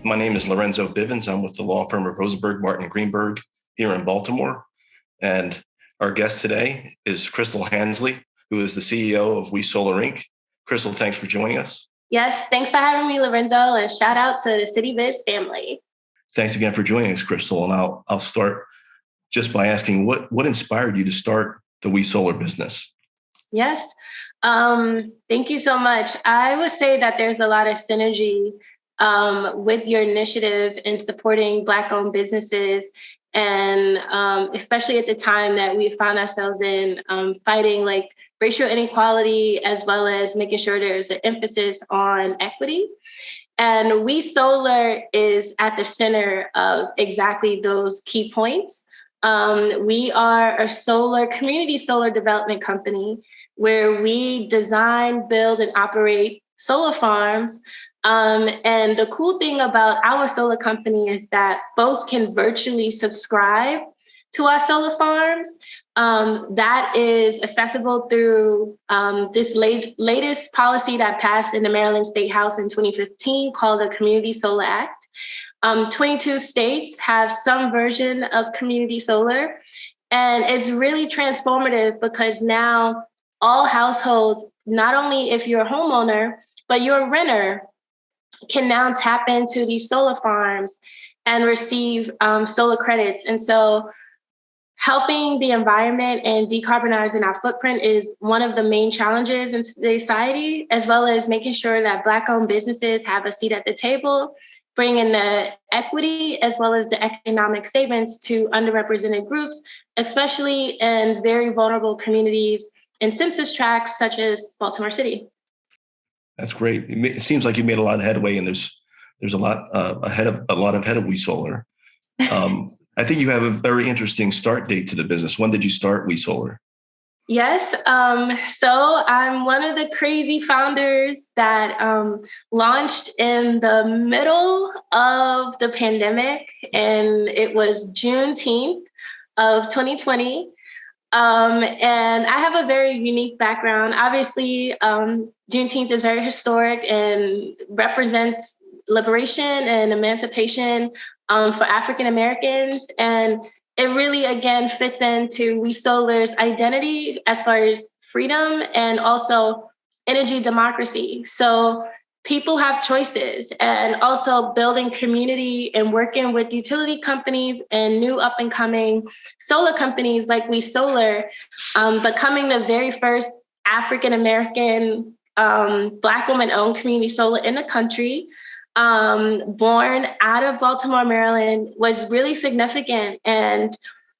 My name is Lorenzo Bivens. I'm with the law firm of Rosenberg, Martin Greenberg here in Baltimore. And our guest today is Kristal Hansley, who is the CEO of WeSolar Inc. Kristal, thanks for joining us. Yes, thanks for having me, Lorenzo, and shout out to the Citybiz family. Thanks again for joining us, Kristal. And I'll start just by asking what inspired you to start the WeSolar business? Yes, thank you so much. I would say that there's a lot of synergy with your initiative in supporting Black-owned businesses, and especially at the time that we found ourselves in fighting like racial inequality, as well as making sure there's an emphasis on equity. And WeSolar is at the center of exactly those key points. We are a community solar development company where we design, build, and operate solar farms. And the cool thing about our solar company is that folks can virtually subscribe to our solar farms. That is accessible through this latest policy that passed in the Maryland State House in 2015 called the Community Solar Act. 22 states have some version of community solar, and it's really transformative because now all households, not only if you're a homeowner, but you're a renter, can now tap into these solar farms and receive solar credits. And so helping the environment and decarbonizing our footprint is one of the main challenges in society, as well as making sure that Black-owned businesses have a seat at the table, bringing the equity as well as the economic savings to underrepresented groups, especially in very vulnerable communities in census tracts such as Baltimore City. That's great. It seems like you made a lot of headway, and there's a lot ahead of WeSolar. I think you have a very interesting start date to the business. When did you start WeSolar? Yes. So I'm one of the crazy founders that launched in the middle of the pandemic, and it was Juneteenth of 2020. And I have a very unique background. Obviously, Juneteenth is very historic and represents liberation and emancipation for African Americans. And it really, again, fits into WeSolar's identity as far as freedom and also energy democracy. So people have choices, and also building community and working with utility companies and new up and coming solar companies like WeSolar, becoming the very first African American Black woman-owned community solar in the country, born out of Baltimore, Maryland, was really significant. And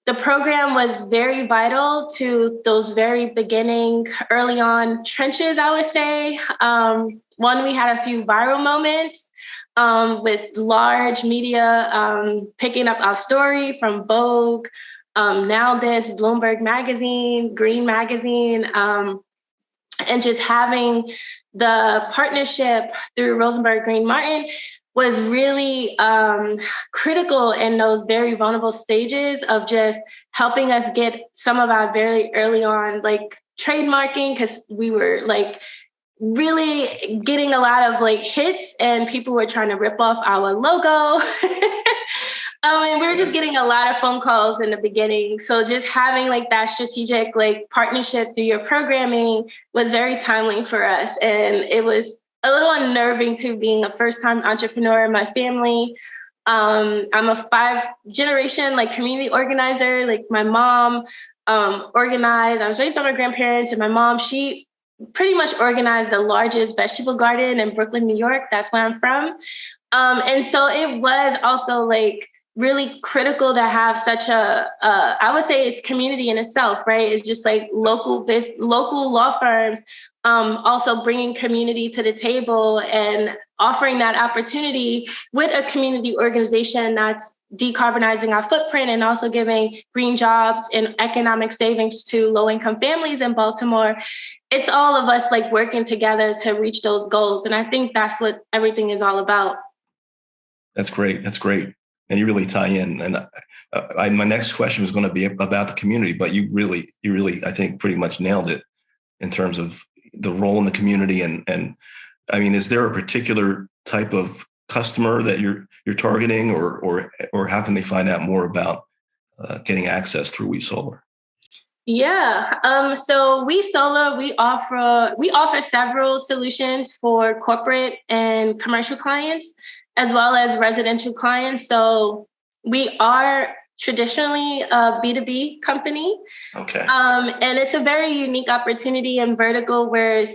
the program was very vital to those very beginning, early on trenches, I would say. One, we had a few viral moments with large media picking up our story, from Vogue, Now This, Bloomberg Magazine, Green Magazine, and just having the partnership through Rosenberg Green Martin was really critical in those very vulnerable stages of just helping us get some of our very early on like trademarking, because we were like really getting a lot of like hits and people were trying to rip off our logo. And we were just getting a lot of phone calls in the beginning. So just having like that strategic like partnership through your programming was very timely for us. And it was a little unnerving too, being a first-time entrepreneur in my family. I'm a 5-generation like community organizer. Like my mom organized. I was raised by my grandparents, and my mom, she pretty much organized the largest vegetable garden in Brooklyn, New York. That's where I'm from. And so it was also like really critical to have such I would say it's community in itself, right? It's just like local law firms also bringing community to the table and offering that opportunity with a community organization that's decarbonizing our footprint and also giving green jobs and economic savings to low-income families in Baltimore. It's all of us like working together to reach those goals. And I think that's what everything is all about. That's great. That's great. And you really tie in. And my next question was going to be about the community, but you really, I think, pretty much nailed it in terms of the role in the community. And I mean, is there a particular type of customer that you're targeting, or how can they find out more about getting access through WeSolar? Yeah. So WeSolar, we offer several solutions for corporate and commercial clients, as well as residential clients. So we are traditionally a B2B company. Okay. And it's a very unique opportunity and vertical where,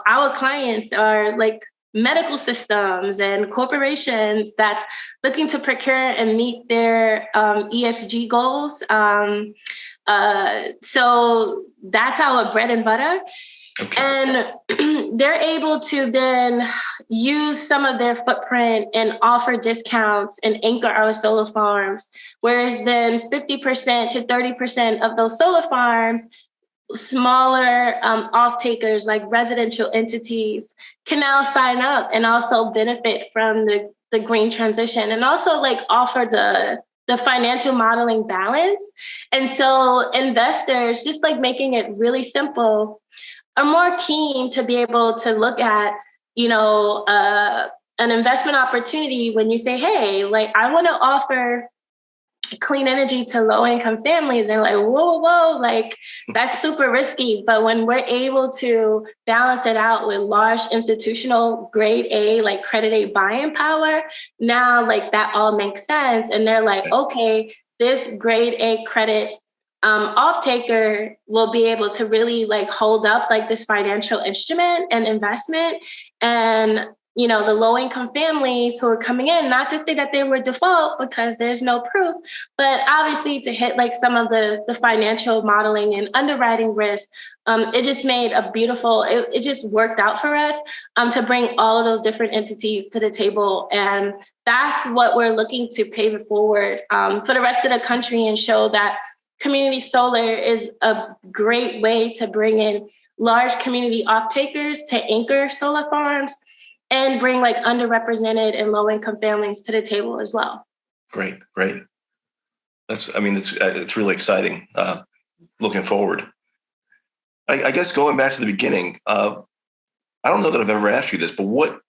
our clients are like medical systems and corporations that's looking to procure and meet their ESG goals. So that's our bread and butter. Okay. And they're able to then use some of their footprint and offer discounts and anchor our solar farms. Whereas then 50% to 30% of those solar farms, smaller off-takers like residential entities can now sign up and also benefit from the green transition, and also like offer the financial modeling balance. And so investors, just like making it really simple, are more keen to be able to look at, an investment opportunity when you say, hey, like I want to offer clean energy to low-income families, and like, whoa, like that's super risky. But when we're able to balance it out with large institutional grade A, like credit A buying power, now like that all makes sense. And they're like, okay, this grade A credit off-taker will be able to really like hold up like this financial instrument and investment. And the low-income families who are coming in, not to say that they were default because there's no proof, but obviously to hit like some of the financial modeling and underwriting risk, it just made it just worked out for us to bring all of those different entities to the table. And that's what we're looking to pave it forward for the rest of the country, and show that community solar is a great way to bring in large community off-takers to anchor solar farms and bring like underrepresented and low-income families to the table as well. Great. It's really exciting. Looking forward. I guess going back to the beginning, I don't know that I've ever asked you this, but what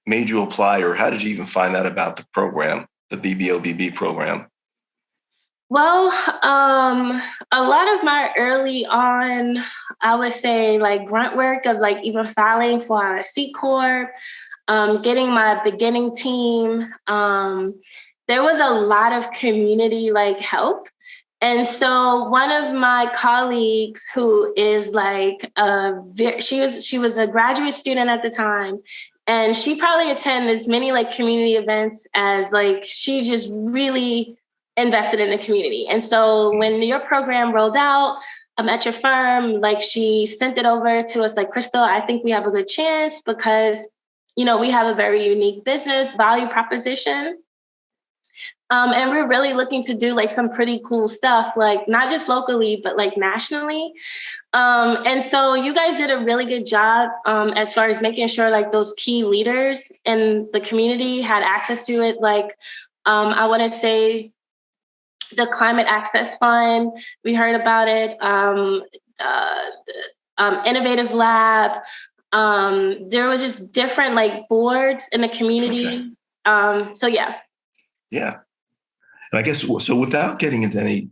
made you apply, or how did you even find out about the program, the BBOBB program? Well, a lot of my early on, I would say like grunt work of like even filing for a C Corp, getting my beginning team. There was a lot of community like help. And so one of my colleagues who is like, she was a graduate student at the time, and she probably attended as many like community events as like she just really invested in the community. And so when your program rolled out at your firm, like she sent it over to us like, Kristal, I think we have a good chance because we have a very unique business value proposition. And we're really looking to do like some pretty cool stuff, like not just locally, but like nationally. And so you guys did a really good job as far as making sure like those key leaders in the community had access to it. Like I want to say the Climate Access Fund, we heard about it. Innovative Lab. There was just different like boards in the community. Okay. So yeah. Yeah. And I guess, so without getting into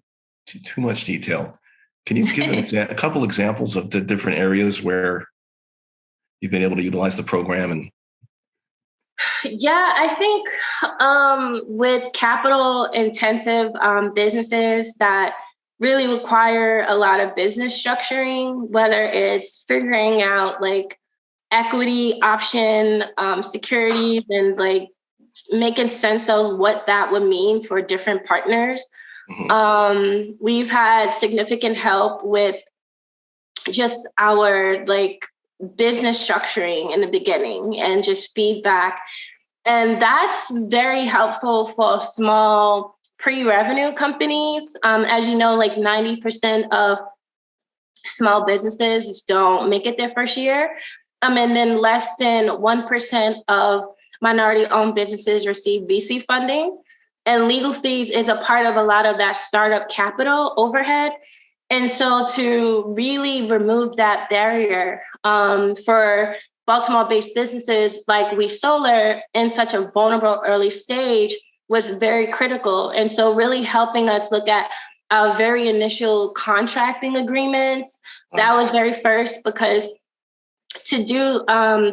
too much detail, can you give a couple examples of the different areas where you've been able to utilize the program? And yeah, I think with capital intensive businesses that really require a lot of business structuring, whether it's figuring out like equity option securities and like making sense of what that would mean for different partners. Mm-hmm. We've had significant help with just our like business structuring in the beginning and just feedback. And that's very helpful for small pre-revenue companies. As you know, like 90% of small businesses don't make it their first year. And then less than 1% of minority-owned businesses receive VC funding. And legal fees is a part of a lot of that startup capital overhead. And so to really remove that barrier for Baltimore-based businesses like WeSolar in such a vulnerable early stage was very critical. And so really helping us look at our very initial contracting agreements, that was very first, because to do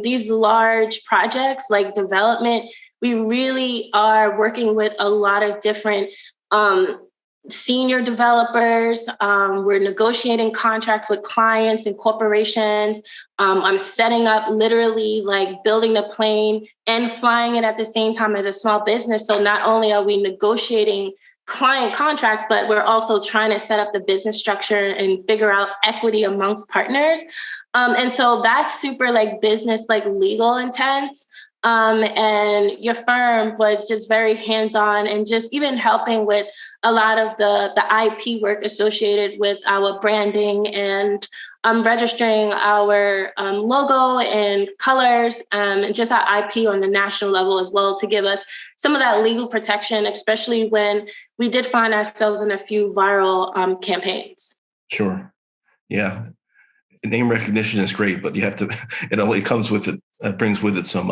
these large projects like development, we really are working with a lot of different senior developers. We're negotiating contracts with clients and corporations. I'm setting up literally like building the plane and flying it at the same time as a small business. So not only are we negotiating client contracts, but we're also trying to set up the business structure and figure out equity amongst partners. And so that's super like business, like legal intense. And your firm was just very hands-on and just even helping with a lot of the IP work associated with our branding and registering our logo and colors and just our IP on the national level as well, to give us some of that legal protection, especially when we did find ourselves in a few viral campaigns. Sure. Yeah. Name recognition is great, but you have to, it comes with it, brings with it some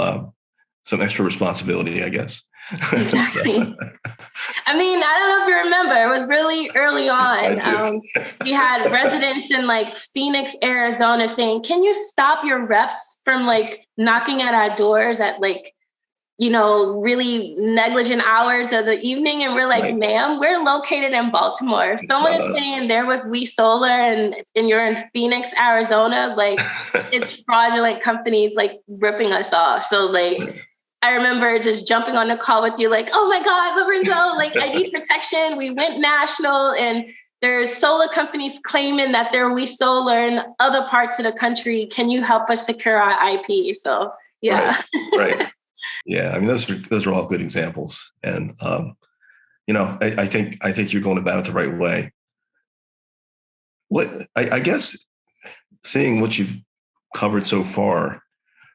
extra responsibility, I guess. Exactly. I mean, I don't know if you remember, it was really early on. We had residents in like Phoenix, Arizona saying, can you stop your reps from like knocking at our doors at like, you know, really negligent hours of the evening? And we're like, right, ma'am, we're located in Baltimore. If someone is saying they're with WeSolar and you're in Phoenix, Arizona, like it's fraudulent companies like ripping us off. So like, I remember just jumping on the call with you like, oh my God, Lorenzo, like I need protection. We went national and there's solar companies claiming that they're WeSolar in other parts of the country. Can you help us secure our IP? So yeah. Right. Yeah. I mean, those are all good examples. And, I think you're going about it the right way. I guess seeing what you've covered so far,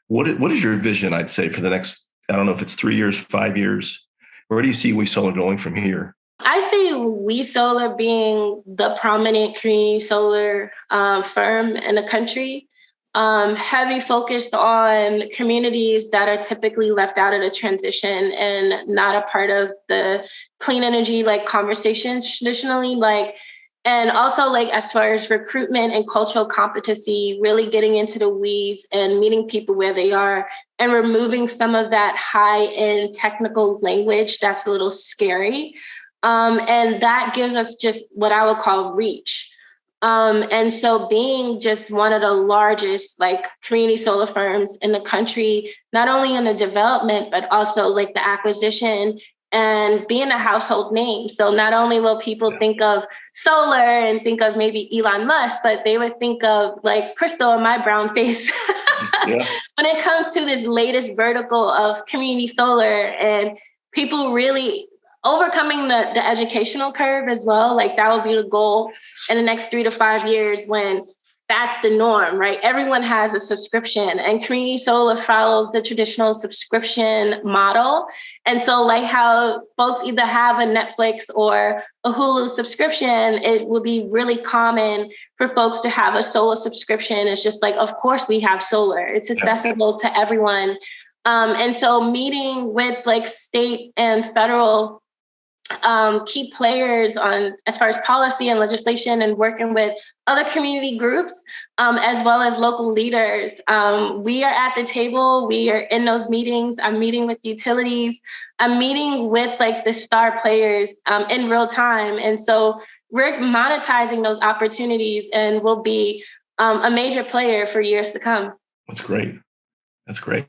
what is your vision, I'd say, for the next, I don't know if it's 3 years, 5 years, where do you see WeSolar going from here? I see WeSolar being the prominent community solar firm in the country, heavy focused on communities that are typically left out of the transition and not a part of the clean energy like conversation traditionally, like, and also like as far as recruitment and cultural competency, really getting into the weeds and meeting people where they are and removing some of that high-end technical language that's a little scary. And that gives us just what I would call reach. And so being just one of the largest like community solar firms in the country, not only in the development, but also like the acquisition and being a household name. So not only will people think of solar and think of maybe Elon Musk, but they would think of like Kristal and my brown face when it comes to this latest vertical of community solar and people really overcoming the educational curve as well. Like that will be the goal in the next 3 to 5 years when that's the norm, right? Everyone has a subscription and community solar follows the traditional subscription model. And so like how folks either have a Netflix or a Hulu subscription, it would be really common for folks to have a solar subscription. It's just like, of course we have solar. It's accessible to everyone. And so meeting with like state and federal key players on as far as policy and legislation and working with other community groups, as well as local leaders. We are at the table. We are in those meetings. I'm meeting with utilities. I'm meeting with like the star players in real time. And so we're monetizing those opportunities and will be a major player for years to come. That's great. That's great.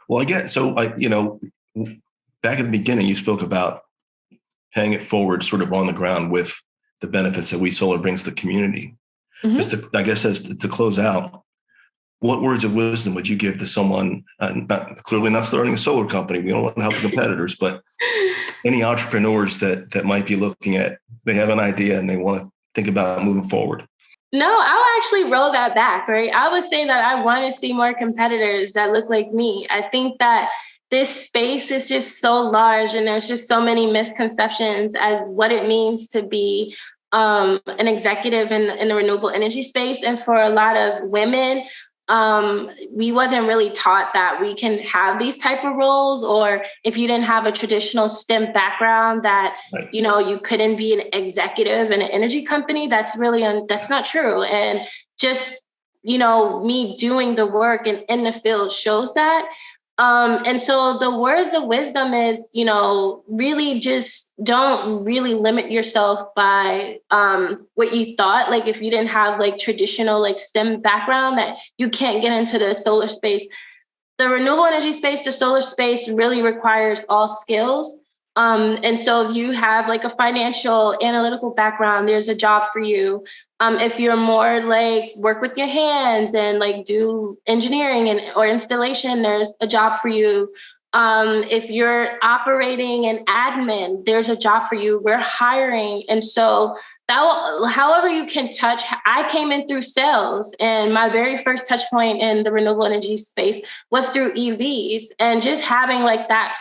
Well, again, so, back at the beginning, you spoke about paying it forward sort of on the ground with the benefits that WeSolar brings to the community. Mm-hmm. Just to, I guess, to close out, what words of wisdom would you give to someone, clearly not starting a solar company, we don't want to help the competitors, but any entrepreneurs that might be looking at, they have an idea and they want to think about moving forward? No, I'll actually roll that back, right? I would say that I want to see more competitors that look like me. I think that this space is just so large and there's just so many misconceptions as what it means to be an executive in the renewable energy space. And for a lot of women, we wasn't really taught that we can have these type of roles, or if you didn't have a traditional STEM background that, Right. you couldn't be an executive in an energy company. That's really, that's not true. And just, me doing the work and in the field shows that. And so the words of wisdom is, really just don't really limit yourself by what you thought. Like if you didn't have like traditional like STEM background, that you can't get into the solar space. The renewable energy space, the solar space really requires all skills. And so if you have like a financial analytical background, there's a job for you. If you're more like work with your hands and like do engineering or installation, there's a job for you. If you're operating and admin, there's a job for you. We're hiring. And so however you can touch, I came in through sales, and my very first touch point in the renewable energy space was through EVs, and just having like that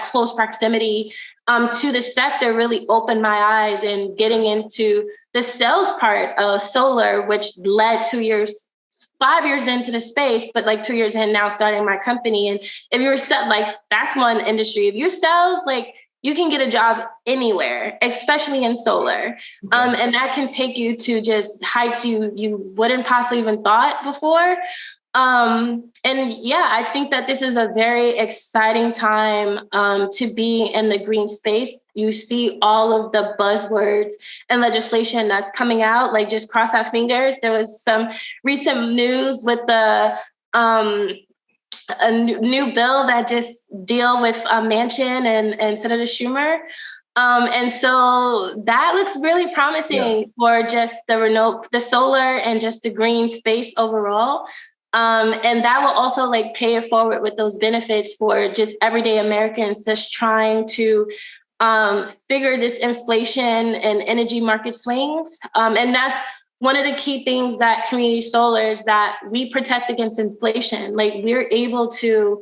close proximity to the sector really opened my eyes, and getting into the sales part of solar, which led 5 years into the space, but like 2 years in now starting my company. And if you're like, that's one industry. If you're sales, like you can get a job anywhere, especially in solar. Okay. And that can take you to just heights you wouldn't possibly even thought before. And yeah, I think that this is a very exciting time to be in the green space. You see all of the buzzwords and legislation that's coming out, like just cross our fingers. There was some recent news with a new bill that just deal with Manchin and Senator Schumer. And so that looks really promising for just the solar and just the green space overall. And that will also like pay it forward with those benefits for just everyday Americans just trying to figure this inflation and energy market swings. And that's one of the key things that community solar is, that we protect against inflation. Like we're able to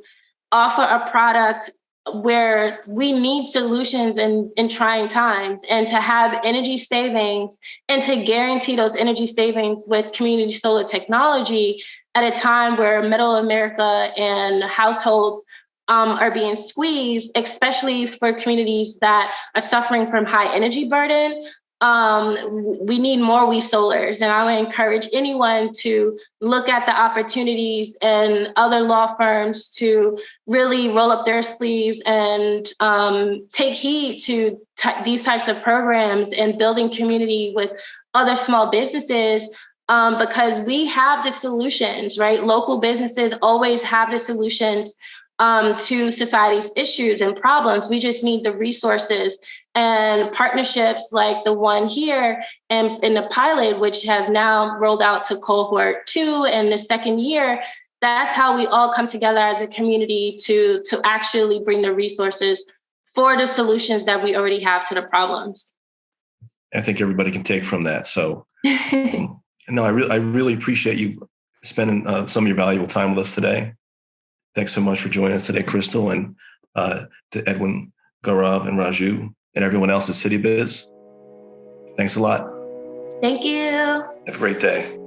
offer a product where we need solutions in trying times, and to have energy savings and to guarantee those energy savings with community solar technology at a time where middle America and households are being squeezed, especially for communities that are suffering from high energy burden. We need more WeSolars, and I would encourage anyone to look at the opportunities and other law firms to really roll up their sleeves and take heed to these types of programs and building community with other small businesses. Because we have the solutions, right? Local businesses always have the solutions to society's issues and problems. We just need the resources and partnerships like the one here and in the pilot, which have now rolled out to cohort 2 and the second year. That's how we all come together as a community to actually bring the resources for the solutions that we already have to the problems. I think everybody can take from that. So no, I really appreciate you spending some of your valuable time with us today. Thanks so much for joining us today, Kristal, and to Edwin, Gaurav, and Raju, and everyone else at Citybiz. Thanks a lot. Thank you. Have a great day.